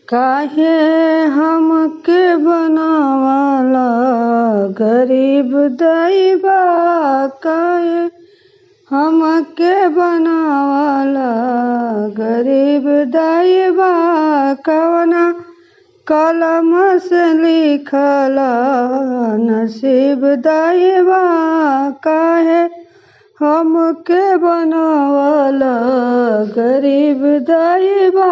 काहे हमके बनावला गरीब दैबा। काहे हमके बनावला गरीब दैबा। कवना कलम से लिखला नसीब दैबा। काहे हमके बनावला गरीब दैबा।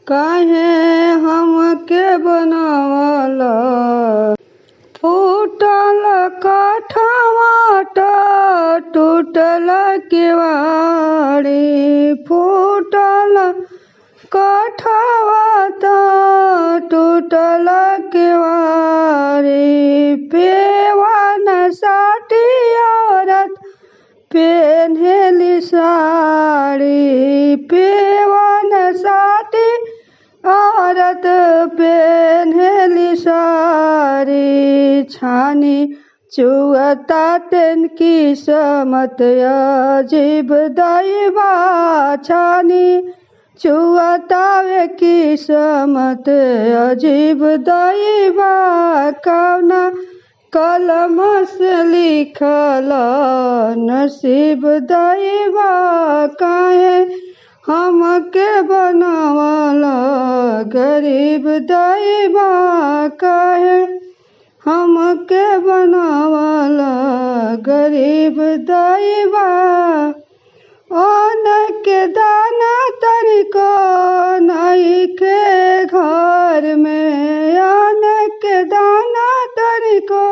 काहे हमके बनावला फूटल कठवाट टूटल केवाड़ी। फूटल कठवाट टूटल केवाड़ी। पेवन साटी औरत पेन्हेली साड़ी। पेवन साटी औरत पेन्हेली साड़ी। छानी चुअता तेन किस्मत अजीब दैबा। छानी चुअता वे किस्मत अजीब दैबा। कवना कलम से लिखला नसीब दैबा। काहे हमके बनावला गरीब दैबा। काहे हमके बनावला गरीब दैबा। अन्न के दाना तनिको नइखे घर में। अन्न के दाना तनिको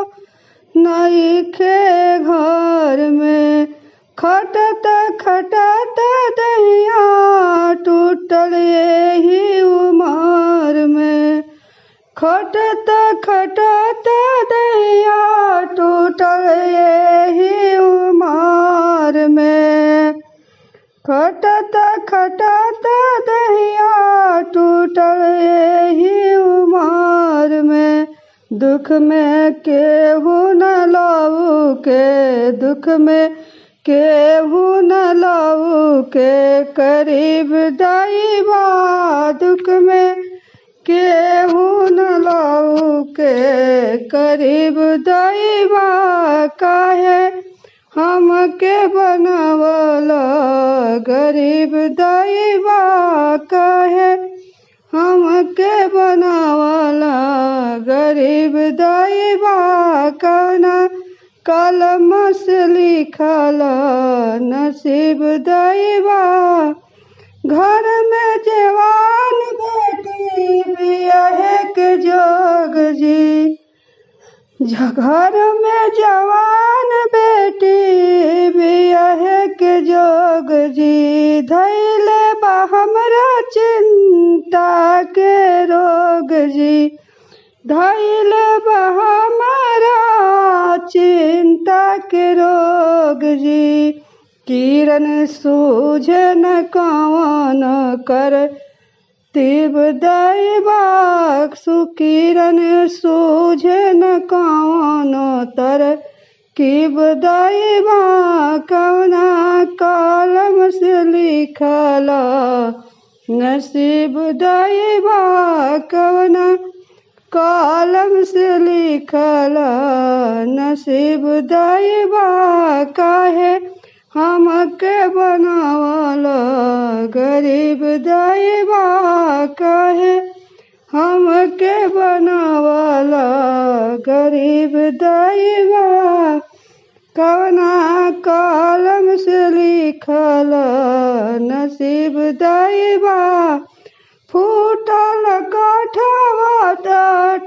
नइखे घर में। खटत खटत दहिया टूटल एही उमर में। खटत खटत दहिया टूटल एही उमर में। खटत खटत दहिया टूटल एही उमर में। दुख में केहू न लऊ के। दुख में केहू न लऊ के करीब दैबा। दुख में केहू न लऊ के करीब दैबा। काहे हमके बनावला गरीब दैबा। काहे हमके बनावला गरीब दैबा। कवना कलम से लिखला नसीब दैबा। घर में जवान बेटी बियाहे के जोग जी। घर में जवान बेटी बियाहे के जोग जी। धैले बा हमरा चिंता के रोग जी। धैले बा हमरा चिंता के रोग जी। किरण सूझे न कवन कर तिब दैबा। सुकिरण सूझे न कवन तर किब दैबा। कवना कलम से लिखला नसीब दैबा। कवना कलम से लिखला नसीब दैबा। काहे हमके बनावला गरीब दैबा। काहे हमके बनावला गरीब दैबा। कवना कलम से लिखला नसीब दैबा। फूटल कठवाट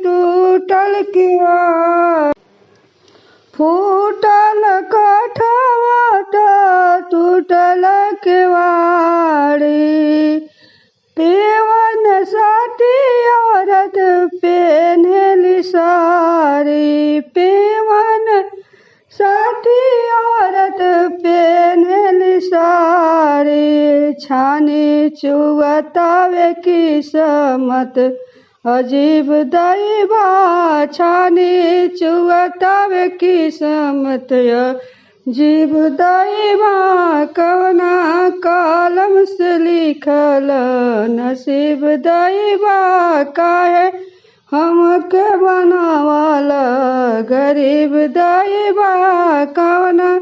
टूटल केवाड़ी। फूटल कठवाट टूटल केवाड़ी। पेवन साटी औरत पेन्हेली साड़ी। पेवन साटी औरत पेन्हेली साड़ी। छानी चुअता वे किस्मत अजीब दैबा। छानी चुअता वे किस्मत जीव दैवा कवना कलम से लिखल, नसीब दैवा काहे हमके बनावल, गरीब दैवा कवना